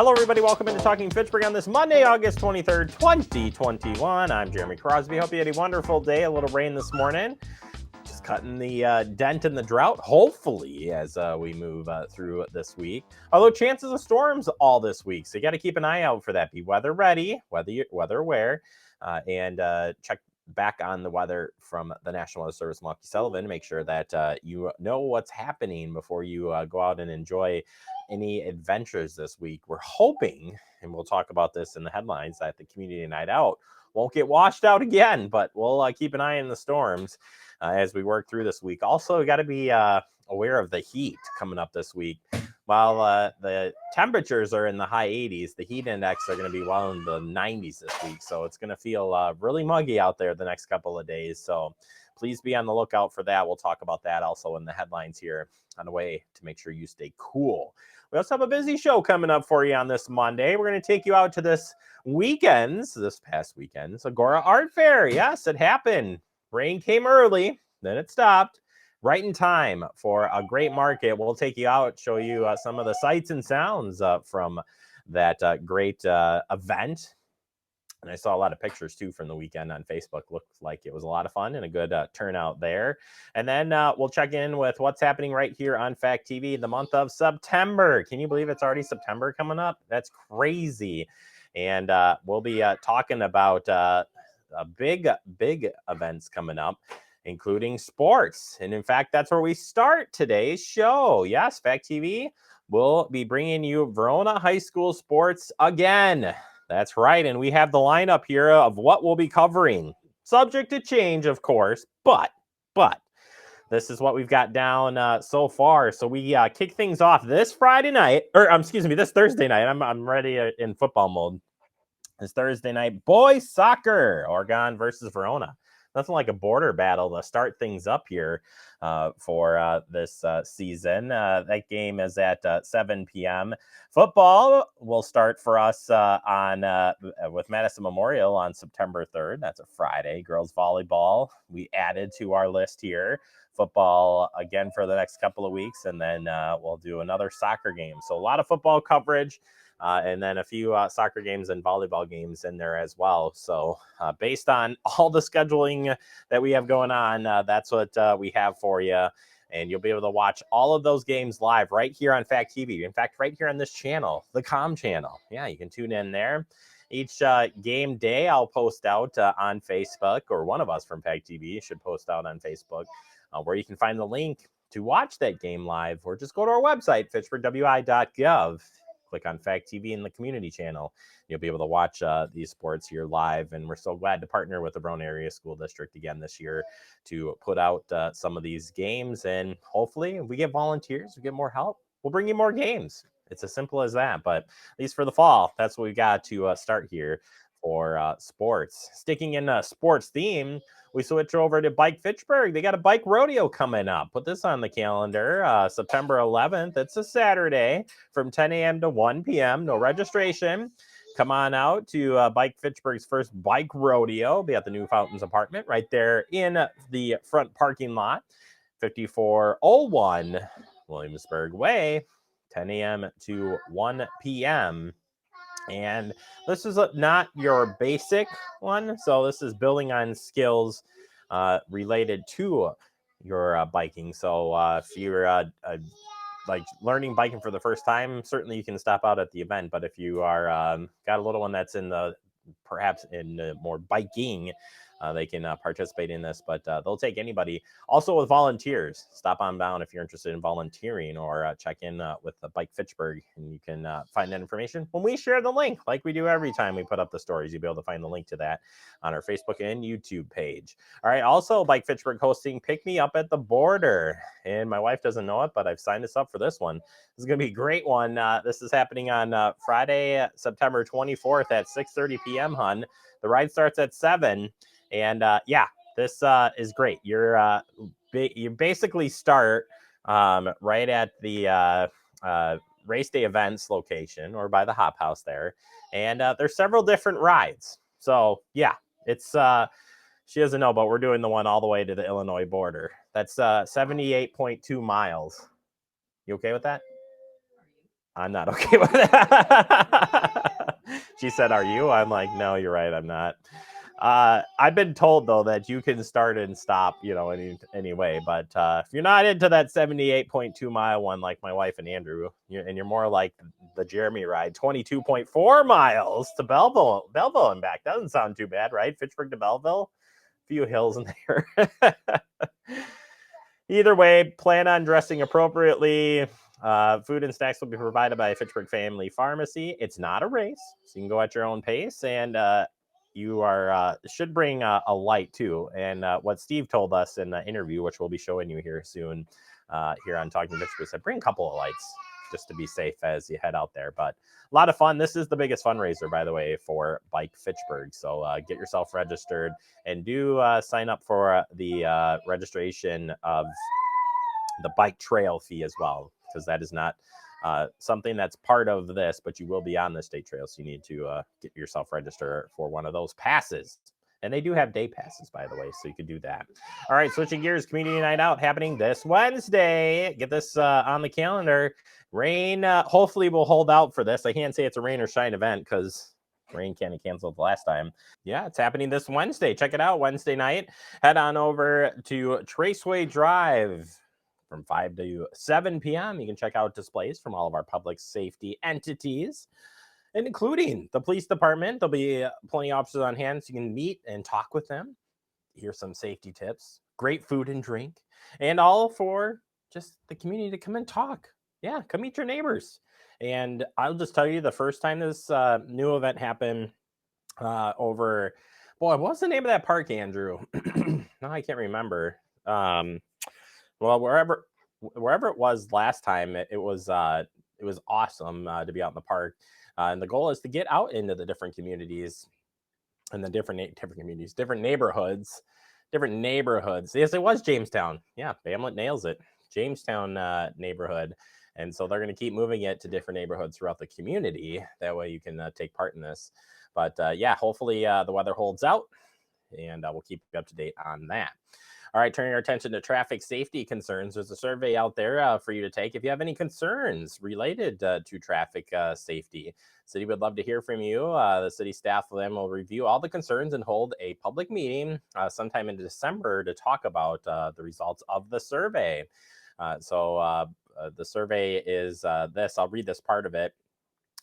Hello, everybody. Welcome into Talking Fitchburg on this Monday, August 23rd, 2021. I'm Jeremy Crosby. Hope you had a wonderful day. A little rain this morning. Just cutting the dent in the drought, hopefully, as we move through this week. Although chances of storms all this week, so you got to keep an eye out for that. Be weather ready, weather aware, and check back on the weather from the National Weather Service, Marky Sullivan, to make sure that you know what's happening before you go out and enjoy any adventures this week. We're hoping, and we'll talk about this in the headlines, that the community night out won't get washed out again, but we'll keep an eye on the storms as we work through this week. Also, we got to be aware of the heat coming up this week. While the temperatures are in the high 80s, the heat index are going to be well in the 90s this week. So it's going to feel really muggy out there the next couple of days. So please be on the lookout for that. We'll talk about that also in the headlines here on the way to make sure you stay cool. We also have a busy show coming up for you on this Monday. We're going to take you out to this past weekend's Agora Art Fair. Yes, it happened. Rain came early, then it stopped. Right in time for a great market. We'll take you out, show you some of the sights and sounds from that great event. And I saw a lot of pictures, too, from the weekend on Facebook. Looked like it was a lot of fun and a good turnout there. And then we'll check in with what's happening right here on Fact TV the month of September. Can you believe it's already September coming up? That's crazy. And we'll be talking about big events coming up, including sports. And in fact, that's where we start today's show. Yes, Fact TV will be bringing you Verona High School sports again. That's right. And we have the lineup here of what we'll be covering. Subject to change, of course, but this is what we've got down so far. So we kick things off this Thursday night. I'm ready in football mode. This Thursday night, boys soccer, Oregon versus Verona. Nothing like a border battle to start things up here for this season. That game is at 7 p.m. Football will start for us with Madison Memorial on September 3rd. That's a Friday. Girls volleyball, we added to our list here. Football again for the next couple of weeks, and then we'll do another soccer game. So a lot of football coverage. And then a few soccer games and volleyball games in there as well. So based on all the scheduling that we have going on, that's what we have for you. And you'll be able to watch all of those games live right here on Fact TV. In fact, right here on this channel, the COM channel. Yeah, you can tune in there. Each game day, I'll post out on Facebook, or one of us from Fact TV should post out on Facebook, where you can find the link to watch that game live, or just go to our website, fitchburgwi.gov. Click on Fact TV in the community channel. You'll be able to watch these sports here live. And we're so glad to partner with the Verona Area School District again this year to put out some of these games. And hopefully we get volunteers, we get more help, we'll bring you more games. It's as simple as that. But at least for the fall, that's what we got to start here for sports. Sticking in a sports theme, we switch over to Bike Fitchburg. They got a bike rodeo coming up. Put this on the calendar, September 11th. It's a Saturday from 10 a.m. to 1 p.m. No registration. Come on out to Bike Fitchburg's first bike rodeo. Be at the New Fountains apartment right there in the front parking lot, 5401 Williamsburg Way, 10 a.m. to 1 p.m. And this is not your basic one. So this is building on skills related to your biking. So if you're like learning biking for the first time, certainly you can stop out at the event. But if you are got a little one that's perhaps in more biking, they can participate in this, but they'll take anybody. Also with volunteers, stop on down if you're interested in volunteering, or check in with the Bike Fitchburg, and you can find that information when we share the link, like we do every time we put up the stories. You'll be able to find the link to that on our Facebook and YouTube page. All right, also Bike Fitchburg hosting Pick Me Up at the Border, and my wife doesn't know it, but I've signed us up for this one. This is going to be a great one. This is happening on Friday, September 24th at 6:30 p.m., hun. The ride starts at 7. And this is great. You basically start right at the race day events location, or by the hop house there. And there's several different rides. So yeah, it's she doesn't know, but we're doing the one all the way to the Illinois border. That's 78.2 miles. You okay with that? I'm not okay with that. She said, "Are you?" I'm like, "No, you're right. I'm not." I've been told though that you can start and stop, anyway. But if you're not into that 78.2 mile one, like my wife and Andrew, and you're more like the Jeremy ride, 22.4 miles to Belleville and back. Doesn't sound too bad, right? Fitchburg to Belleville, a few hills in there. Either way, plan on dressing appropriately. Food and snacks will be provided by Fitchburg Family Pharmacy. It's not a race, so you can go at your own pace, and you should bring a light too. And what Steve told us in the interview, which we'll be showing you here soon, here on Talking Fitchburg, said bring a couple of lights just to be safe as you head out there. But a lot of fun. This is the biggest fundraiser, by the way, for Bike Fitchburg. So get yourself registered and do sign up for the registration of the bike trail fee as well, because that is not something that's part of this, but you will be on the state trail. So you need to get yourself registered for one of those passes. And they do have day passes, by the way, so you could do that. All right, switching gears, community night out happening this Wednesday. Get this on the calendar. Rain hopefully will hold out for this. I can't say it's a rain or shine event because rain kind of canceled the last time. Yeah, it's happening this Wednesday. Check it out, Wednesday night. Head on over to Traceway Drive from 5 to 7 p.m. You can check out displays from all of our public safety entities, and including the police department. There'll be plenty of officers on hand, so you can meet and talk with them, hear some safety tips, great food and drink, and all for just the community to come and talk. Yeah, come meet your neighbors. And I'll just tell you, the first time this new event happened over, boy, what's the name of that park, Andrew? No, I can't remember. Well, wherever it was last time, it was awesome to be out in the park. And the goal is to get out into the different communities and the different communities, different neighborhoods. Yes, it was Jamestown. Yeah, Bamlet nails it. Jamestown neighborhood. And so they're going to keep moving it to different neighborhoods throughout the community. That way you can take part in this. But yeah, hopefully the weather holds out, and we'll keep you up to date on that. All right, turning our attention to traffic safety concerns. There's a survey out there for you to take if you have any concerns related to traffic safety. City would love to hear from you. The city staff then will review all the concerns and hold a public meeting sometime in December to talk about the results of the survey. So the survey is this. I'll read this part of it.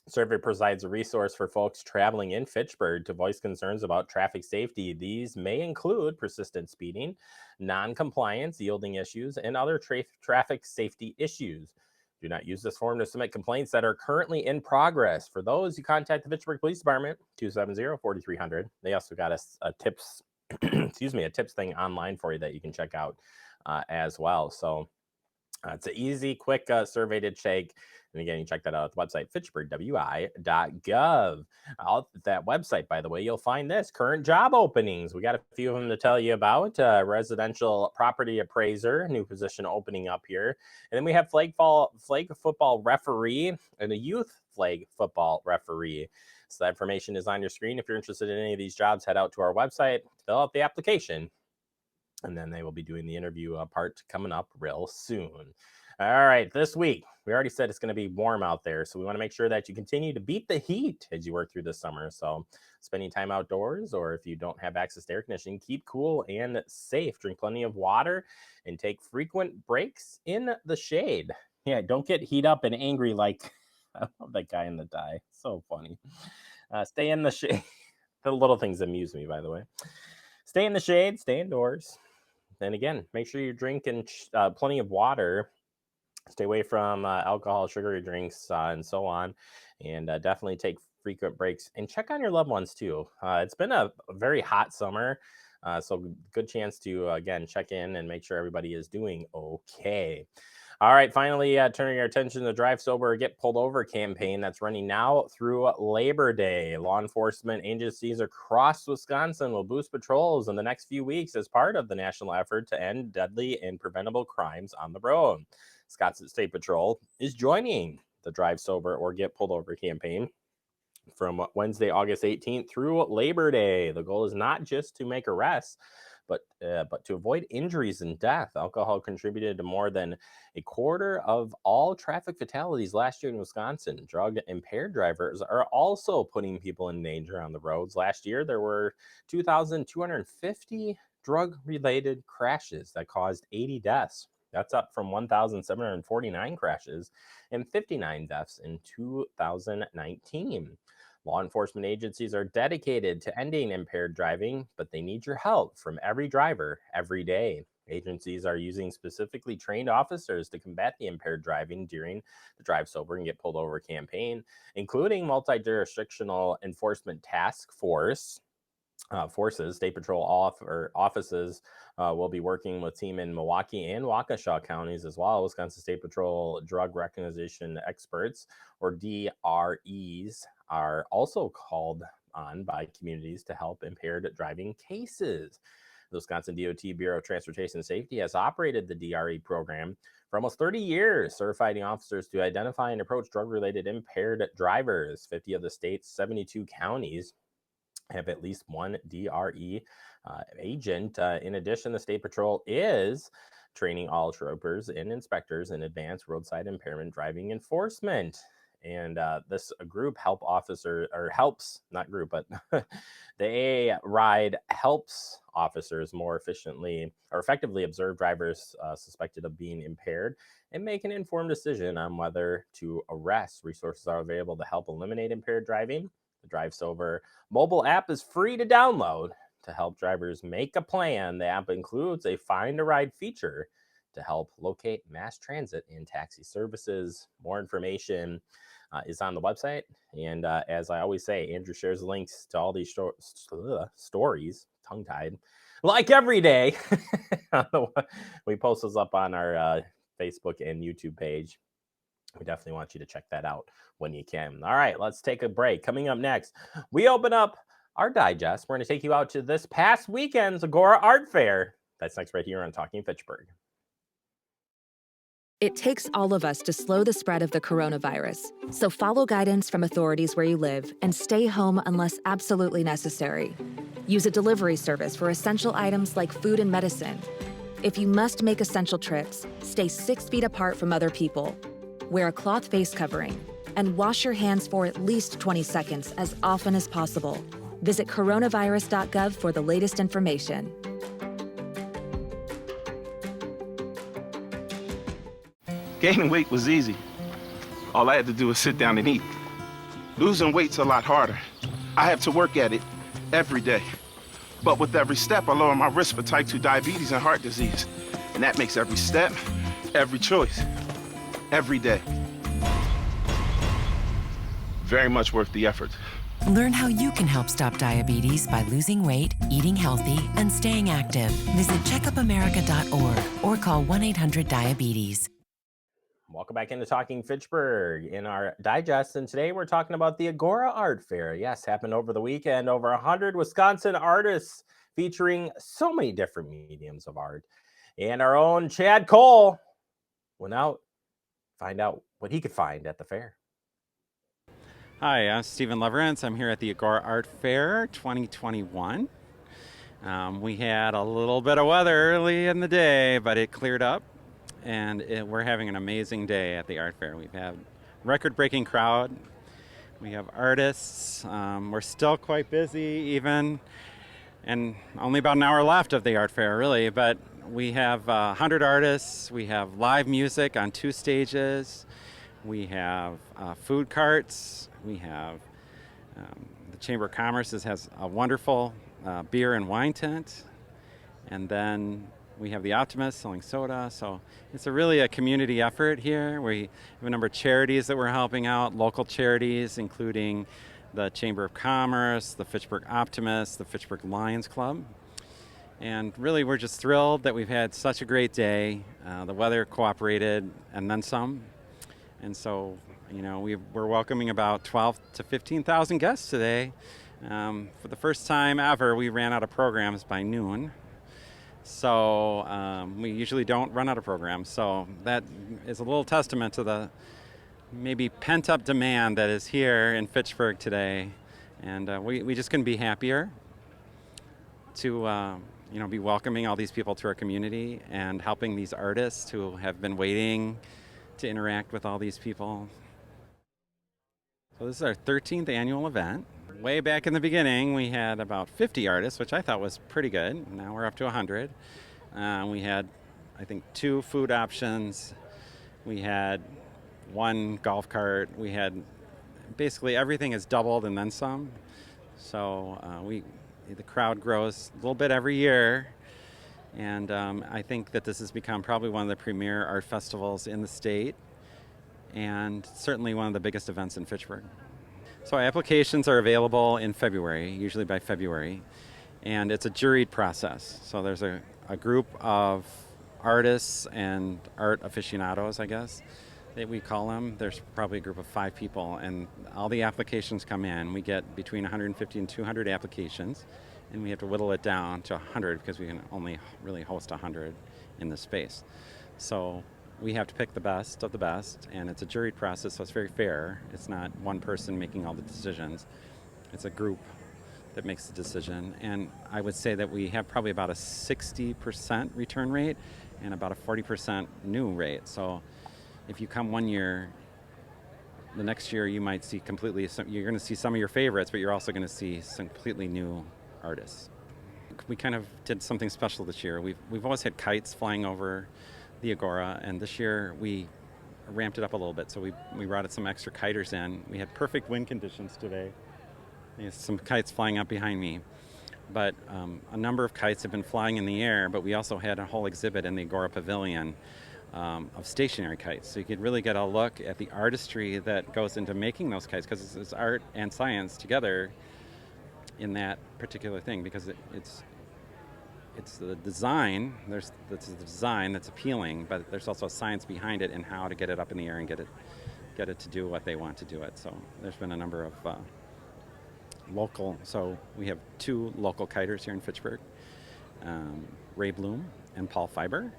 Survey provides a resource for folks traveling in Fitchburg to voice concerns about traffic safety. These may include persistent speeding, non-compliance, yielding issues, and other traffic safety issues. Do not use this form to submit complaints that are currently in progress. For those, you contact the Fitchburg Police Department, 270-4300. They also got a tips, a tips thing online for you that you can check out as well. So it's an easy, quick survey to take. And again, you check that out at the website, fitchburgwi.gov. That website, by the way, you'll find this current job openings. We got a few of them to tell you about. Residential property appraiser, new position opening up here. And then we have flag football referee and a youth flag football referee. So that information is on your screen. If you're interested in any of these jobs, head out to our website, fill out the application, and then they will be doing the interview part coming up real soon. All right, this week, we already said it's going to be warm out there, so we want to make sure that you continue to beat the heat as you work through the summer. So spending time outdoors, or if you don't have access to air conditioning, keep cool and safe. Drink plenty of water and take frequent breaks in the shade. Yeah, don't get heat up and angry like I love that guy in the tie. So funny. Stay in the shade. The little things amuse me, by the way. Stay in the shade, stay indoors. And again, make sure you're drinking plenty of water. Stay away from alcohol, sugary drinks, and so on. And definitely take frequent breaks and check on your loved ones too. It's been a very hot summer. So good chance to, again, check in and make sure everybody is doing okay. All right, finally, turning our attention to the Drive Sober, Get Pulled Over campaign that's running now through Labor Day. Law enforcement agencies across Wisconsin will boost patrols in the next few weeks as part of the national effort to end deadly and preventable crimes on the road. Wisconsin State Patrol is joining the Drive Sober or Get Pulled Over campaign. from Wednesday, August 18th through Labor Day. The goal is not just to make arrests, but to avoid injuries and death. Alcohol contributed to more than a quarter of all traffic fatalities last year in Wisconsin. Drug impaired drivers are also putting people in danger on the roads. Last year, there were 2,250 drug-related crashes that caused 80 deaths. That's up from 1,749 crashes and 59 deaths in 2019. Law enforcement agencies are dedicated to ending impaired driving, but they need your help from every driver every day. Agencies are using specifically trained officers to combat the impaired driving during the Drive Sober and Get Pulled Over campaign, including multi-jurisdictional enforcement task forces. State patrol offices will be working with team in Milwaukee and Waukesha counties as well. Wisconsin State Patrol drug recognition experts, or DREs, are also called on by communities to help impaired driving cases. The Wisconsin DOT Bureau of Transportation Safety has operated the DRE program for almost 30 years, certifying officers to identify and approach drug-related impaired drivers. 50 of the state's 72 counties have at least one DRE agent. In addition, the State Patrol is training all troopers and inspectors in advanced roadside impairment driving enforcement. And this group helps, not group, but the AA ride helps officers more efficiently or effectively observe drivers suspected of being impaired and make an informed decision on whether to arrest. Resources are available to help eliminate impaired driving. The Drive Sober mobile app is free to download to help drivers make a plan. The app includes a find a ride feature to help locate mass transit and taxi services. More information is on the website. And as I always say, Andrew shares links to all these stories, tongue-tied, like every day. We post those up on our Facebook and YouTube page. We definitely want you to check that out when you can. All right, let's take a break. Coming up next, we open up our digest. We're going to take you out to this past weekend's Agora Art Fair. That's next right here on Talking Fitchburg. It takes all of us to slow the spread of the coronavirus. So follow guidance from authorities where you live and stay home unless absolutely necessary. Use a delivery service for essential items like food and medicine. If you must make essential trips, stay 6 feet apart from other people. Wear a cloth face covering, and wash your hands for at least 20 seconds as often as possible. Visit coronavirus.gov for the latest information. Gaining weight was easy. All I had to do was sit down and eat. Losing weight's a lot harder. I have to work at it every day. But with every step, I lower my risk for type 2 diabetes and heart disease. And that makes every step, every choice, every day very much worth the effort. Learn how you can help stop diabetes by losing weight, eating healthy, and staying active. Visit checkupamerica.org or call 1-800-DIABETES. Welcome back into Talking Fitchburg in our digest, and today we're talking about the Agora Art Fair. Yes, happened over the weekend. Over 100 Wisconsin artists featuring so many different mediums of art. And our own Chad Cole went out, find out what he could find at the fair. Hi, I'm Stephen Leverance. I'm here at the Agora Art Fair 2021. We had a little bit of weather early in the day, but it cleared up, and we're having an amazing day at the art fair. We've had record-breaking crowd. We have artists. We're still quite busy even, and only about an hour left of the art fair, really, but we have 100 artists. We have live music on 2 stages. We have food carts. We have the Chamber of Commerce has a wonderful beer and wine tent. And then we have the Optimist selling soda. So it's really a community effort here. We have a number of charities that we're helping out, local charities, including the Chamber of Commerce, the Fitchburg Optimist, the Fitchburg Lions Club. And really, we're just thrilled that we've had such a great day. The weather cooperated and then some. And so, you know, we're welcoming about 12 to 15,000 guests today. For the first time ever, we ran out of programs by noon. So we usually don't run out of programs. So that is a little testament to maybe pent-up demand that is here in Fitchburg today. And we just couldn't be happier to be welcoming all these people to our community and helping these artists who have been waiting to interact with all these people. So this is our 13th annual event. Way back in the beginning, we had about 50 artists, which I thought was pretty good. Now we're up to 100. We had, I think, 2 food options. We had 1 golf cart. We had basically everything is doubled and then some. So the crowd grows a little bit every year. And I think that this has become probably one of the premier art festivals in the state, and certainly one of the biggest events in Fitchburg. So applications are available in February, usually by February, and it's a juried process. So there's a group of artists and art aficionados, I guess, that we call them. There's probably a group of 5 people, and all the applications come in. We get between 150 and 200 applications, and we have to whittle it down to 100 because we can only really host 100 in this space. So we have to pick the best of the best, and it's a juried process, so it's very fair. It's not one person making all the decisions. It's a group that makes the decision, and I would say that we have probably about a 60% return rate and about a 40% new rate. So if you come one year, the next year you might see you're going to see some of your favorites, but you're also going to see some completely new artists. We kind of did something special this year. We've always had kites flying over the Agora, and this year we ramped it up a little bit. So we brought some extra kiters in. We had perfect wind conditions today. There's some kites flying up behind me. But a number of kites have been flying in the air, but we also had a whole exhibit in the Agora Pavilion of stationary kites. So you could really get a look at the artistry that goes into making those kites, because it's art and science together in that particular thing, because it's the design. There's the design that's appealing, but there's also science behind it and how to get it up in the air and get it to do what they want to do it. So there's been a number of local. So we have 2 local kiters here in Fitchburg, Ray Bloom and Paul Fiber,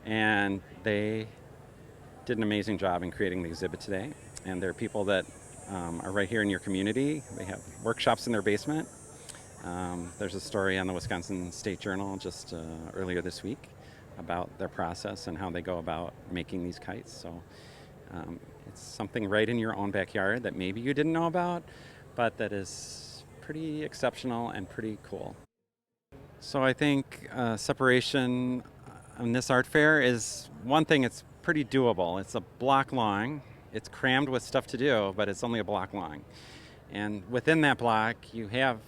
and they did an amazing job in creating the exhibit today. And there are people that are right here in your community. They have workshops in their basement. There's a story on the Wisconsin State Journal just earlier this week about their process and how they go about making these kites. So it's something right in your own backyard that maybe you didn't know about, but that is pretty exceptional and pretty cool. So I think separation on this art fair is one thing. It's pretty doable. It's a block long. It's crammed with stuff to do, but it's only a block long. And within that block, you have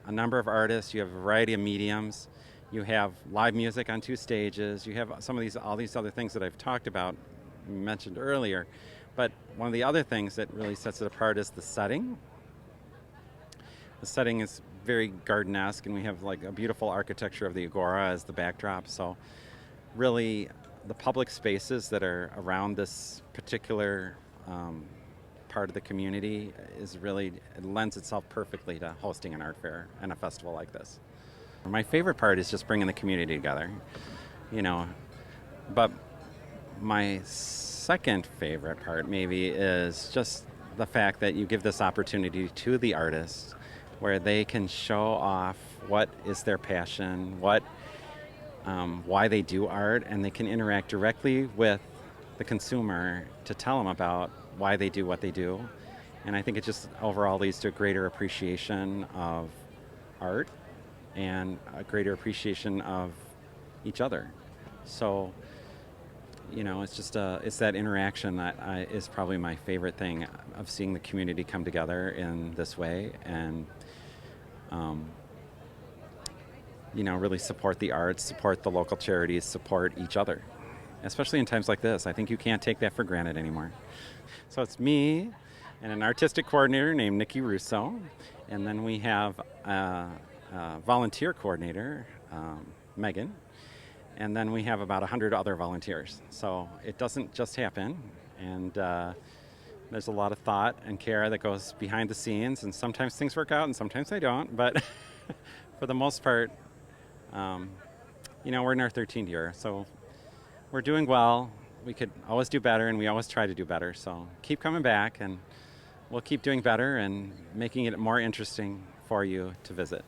a number of artists, you have a variety of mediums, you have live music on 2 stages, you have all these other things that I've talked about, mentioned earlier. But one of the other things that really sets it apart is the setting. The setting is very garden-esque, and we have like a beautiful architecture of the Agora as the backdrop. So really the public spaces that are around this particular part of the community it lends itself perfectly to hosting an art fair and a festival like this. My favorite part is just bringing the community together, but my second favorite part maybe is just the fact that you give this opportunity to the artists where they can show off what is their passion, why they do art, and they can interact directly with the consumer to tell them about why they do what they do. And I think it just overall leads to a greater appreciation of art and a greater appreciation of each other. So, it's just it's that interaction that is probably my favorite thing of seeing the community come together in this way and really support the arts, support the local charities, support each other, especially in times like this. I think you can't take that for granted anymore. So it's me and an artistic coordinator named Nikki Russo, and then we have a volunteer coordinator, Megan, and then we have about 100 other volunteers. So it doesn't just happen, and there's a lot of thought and care that goes behind the scenes, and sometimes things work out and sometimes they don't, but for the most part, we're in our 13th year, so we're doing well. we could always do better, and we always try to do better. So keep coming back, and we'll keep doing better and making it more interesting for you to visit.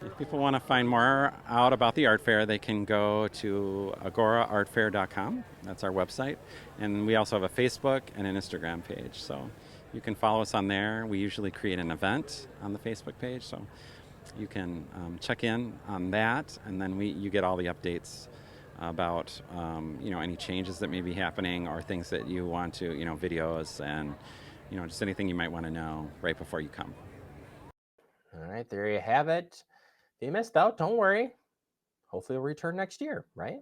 If people want to find more out about the art fair, they can go to agoraartfair.com. That's our website. And we also have a Facebook and an Instagram page. So you can follow us on there. We usually create an event on the Facebook page. So you can check in on that. And then you get all the updates about any changes that may be happening or things that you want to, videos and, just anything you might want to know right before you come. All right, there you have it. If you missed out, don't worry. Hopefully we'll return next year, right?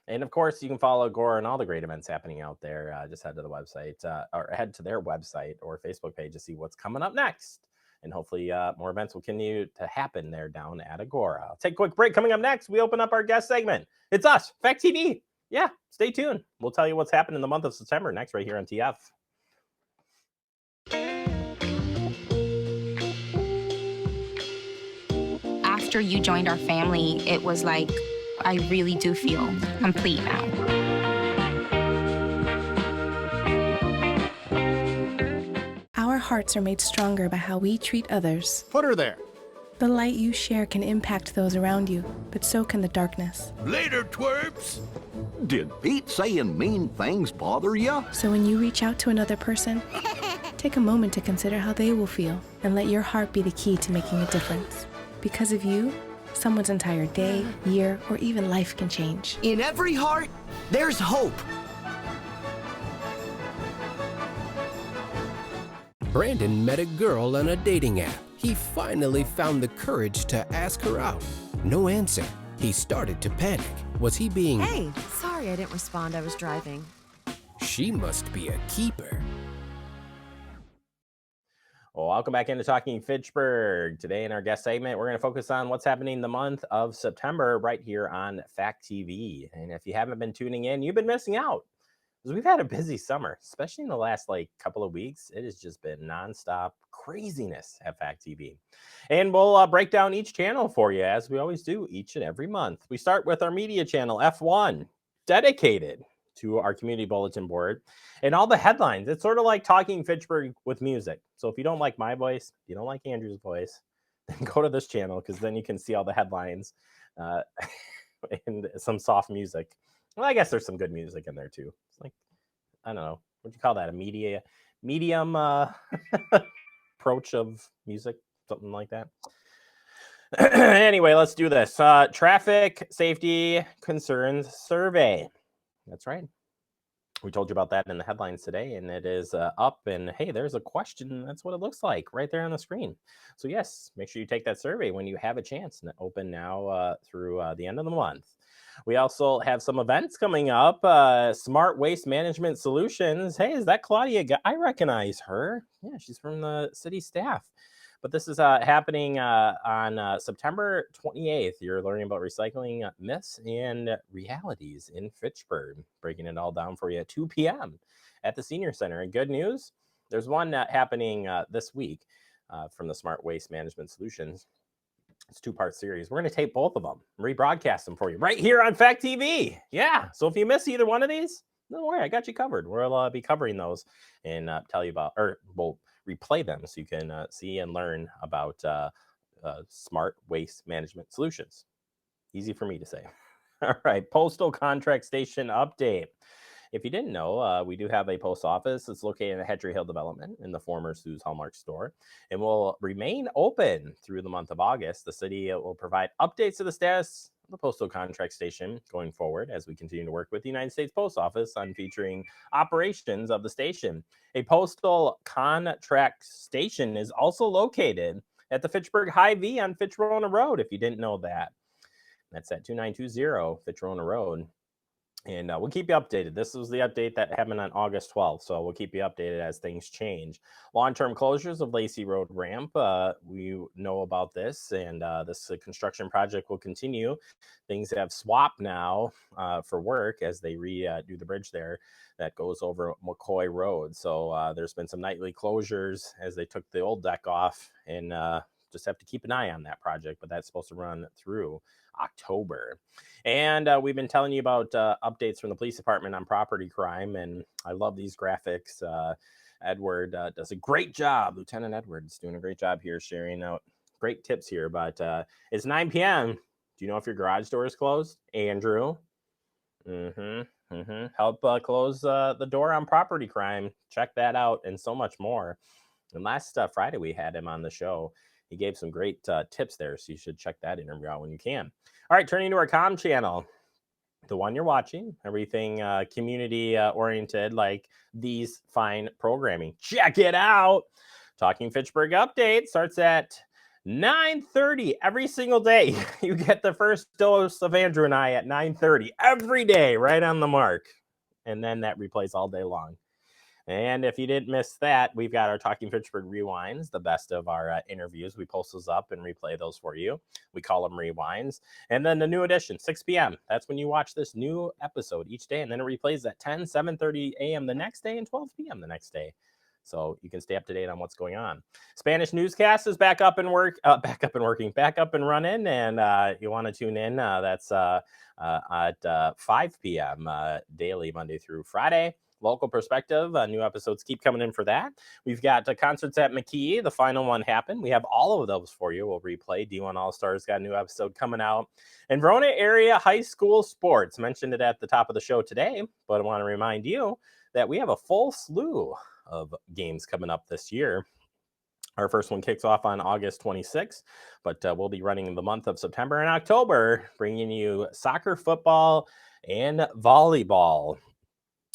And of course, you can follow Agora and all the great events happening out there. Just head to the website or head to their website or Facebook page to see what's coming up next. And hopefully more events will continue to happen there down at Agora. I'll take a quick break. Coming up next, we open up our guest segment. It's us, Fact TV. Yeah, stay tuned. We'll tell you what's happened in the month of September next right here on TF. After you joined our family, it was like, I really do feel complete now. Our hearts are made stronger by how we treat others. Put her there. The light you share can impact those around you, but so can the darkness. Later, twerps. Did Pete saying mean things bother you? So when you reach out to another person, take a moment to consider how they will feel and let your heart be the key to making a difference. Because of you, someone's entire day, year, or even life can change. In every heart, there's hope. Brandon met a girl on a dating app. He finally found the courage to ask her out. No answer. He started to panic. Was he being... Hey, sorry I didn't respond. I was driving. She must be a keeper. Well, welcome back into Talking Fitchburg. Today in our guest segment, we're going to focus on what's happening the month of September right here on Fact TV. And if you haven't been tuning in, you've been missing out. Because we've had a busy summer, especially in the last couple of weeks. It has just been nonstop craziness at Fact TV. And we'll break down each channel for you, as we always do each and every month. We start with our media channel, F1, dedicated to our community bulletin board and all the headlines. It's sort of like Talking Fitchburg with music. So if you don't like my voice, you don't like Andrew's voice, then go to this channel, because then you can see all the headlines and some soft music. Well, I guess there's some good music in there too. It's like, I don't know, what'd you call that? A medium approach of music, something like that. Anyway, let's do this. Traffic safety concerns survey. That's right. We told you about that in the headlines today, and it is up. And hey, there's a question. That's what it looks like right there on the screen. So yes, make sure you take that survey when you have a chance. And open now through the end of the month. We also have some events coming up. Smart Waste Management Solutions. Hey, is that Claudia? I recognize her. Yeah, she's from the city staff. But this is happening on September 28th. You're learning about recycling myths and realities in Fitchburg. Breaking it all down for you at 2 p.m. at the Senior Center. And good news, there's one happening this week from the Smart Waste Management Solutions. It's a two-part series. We're going to tape both of them, rebroadcast them for you right here on Fact TV. Yeah, so if you miss either one of these, don't worry, I got you covered. We'll be covering those and tell you about, or we'll replay them so you can see and learn about Smart Waste Management Solutions. Easy for me to say. All right, postal contract station update. If you didn't know, we do have a post office. It's located in the Hedgery Hill development in the former Sue's Hallmark store, and will remain open through the month of August. The city will provide updates to the status of the postal contract station going forward as we continue to work with the United States Post Office on featuring operations of the station. A postal contract station is also located at the Fitchburg Hy-Vee on Fitch-Rona Road, if you didn't know that. That's at 2920 Fitch-Rona Road. And we'll keep you updated. This was the update that happened on August 12th, so we'll keep you updated as things change. Long-term closures of Lacey Road ramp. We know about this, and this construction project will continue. Things have swapped now for work as they redo the bridge there that goes over McCoy Road. So there's been some nightly closures as they took the old deck off and Just have to keep an eye on that project, but that's supposed to run through October. And we've been telling you about updates from the police department on property crime, and I love these graphics. Edward does a great job. Lieutenant Edwards doing a great job here, sharing out great tips here. But it's 9 p.m. Do you know if your garage door is closed? Andrew? Help close the door on property crime. Check that out and so much more. And last Friday we had him on the show. He gave some great tips there, so you should check that interview out when you can. All right, turning to our comm channel, the one you're watching, everything community oriented, like these fine programming. Check it out. Talking Fitchburg update starts at 9:30 every single day. You get the first dose of Andrew and I at 9:30 every day, right on the mark. And then that replays all day long. And if you didn't miss that, we've got our Talking Fitchburg Rewinds, the best of our interviews. We post those up and replay those for you. We call them Rewinds. And then the new edition, 6 p.m. That's when you watch this new episode each day. And then it replays at 10, 7:30 a.m. the next day and 12 p.m. the next day. So you can stay up to date on what's going on. Spanish newscast is back up and running. And you want to tune in, that's at 5 p.m. Daily, Monday through Friday. Local perspective, new episodes keep coming in for that. We've got concerts at McKee. The final one happened. We have all of those for you. We'll replay. D1 All-Stars got a new episode coming out. And Verona area high school sports. Mentioned it at the top of the show today, but I want to remind you that we have a full slew of games coming up this year. Our first one kicks off on August 26th, but we'll be running the month of September and October, bringing you soccer, football, and volleyball.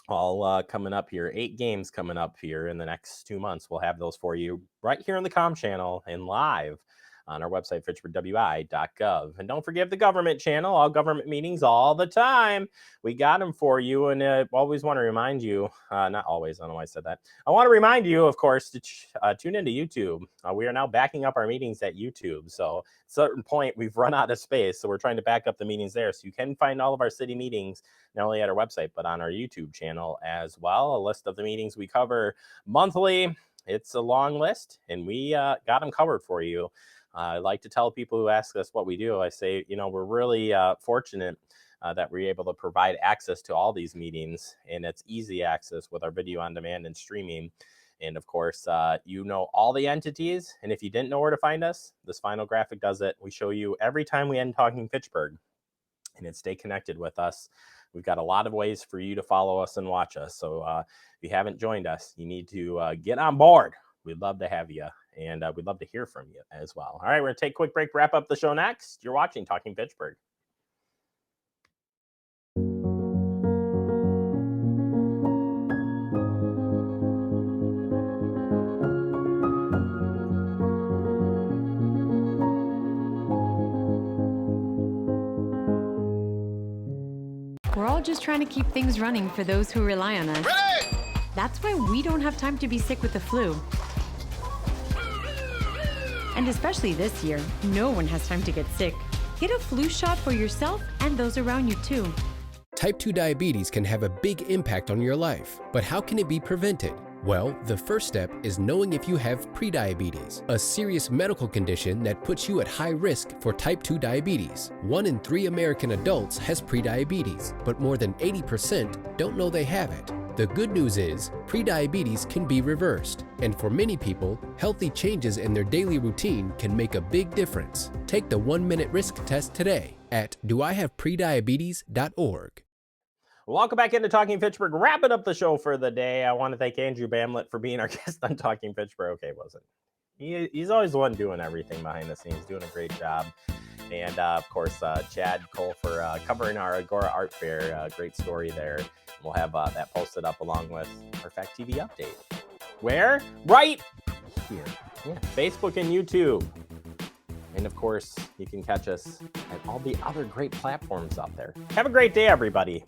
All coming up here. 8 games coming up here in the next 2 months. We'll have those for you right here on the comm channel and live on our website, fitchburgwi.gov. And don't forget the government channel, all government meetings all the time. We got them for you. And always want to remind you, not always, I don't know why I said that. I want to remind you, of course, to tune into YouTube. We are now backing up our meetings at YouTube. So at a certain point, we've run out of space. So we're trying to back up the meetings there. So you can find all of our city meetings, not only at our website, but on our YouTube channel as well. A list of the meetings we cover monthly. It's a long list, and we got them covered for you. I like to tell people who ask us what we do, I say, we're really fortunate that we're able to provide access to all these meetings, and it's easy access with our video on demand and streaming. And of course, all the entities. And if you didn't know where to find us, this final graphic does it. We show you every time we end Talking Fitchburg, and it's stay connected with us. We've got a lot of ways for you to follow us and watch us. So if you haven't joined us, you need to get on board. We'd love to have you. And we'd love to hear from you as well. All right, we're going to take a quick break, wrap up the show next. You're watching Talking Fitchburg. We're all just trying to keep things running for those who rely on us. Ready! That's why we don't have time to be sick with the flu. And especially this year, no one has time to get sick. Get a flu shot for yourself and those around you too. Type 2 diabetes can have a big impact on your life, but how can it be prevented? Well, the first step is knowing if you have prediabetes, a serious medical condition that puts you at high risk for type 2 diabetes. 1 in 3 American adults has prediabetes, but more than 80% don't know they have it. The good news is, prediabetes can be reversed, and for many people, healthy changes in their daily routine can make a big difference. Take the 1-minute risk test today at doihaveprediabetes.org. Welcome back into Talking Fitchburg. Wrapping up the show for the day. I want to thank Andrew Bamlett for being our guest on Talking Fitchburg. Okay, wasn't he's always the one doing everything behind the scenes, doing a great job. And of course, Chad Cole for covering our Agora Art Fair. Great story there. We'll have that posted up along with our Fact TV update. Where? Right here. Yeah, Facebook and YouTube. And of course, you can catch us at all the other great platforms out there. Have a great day, everybody.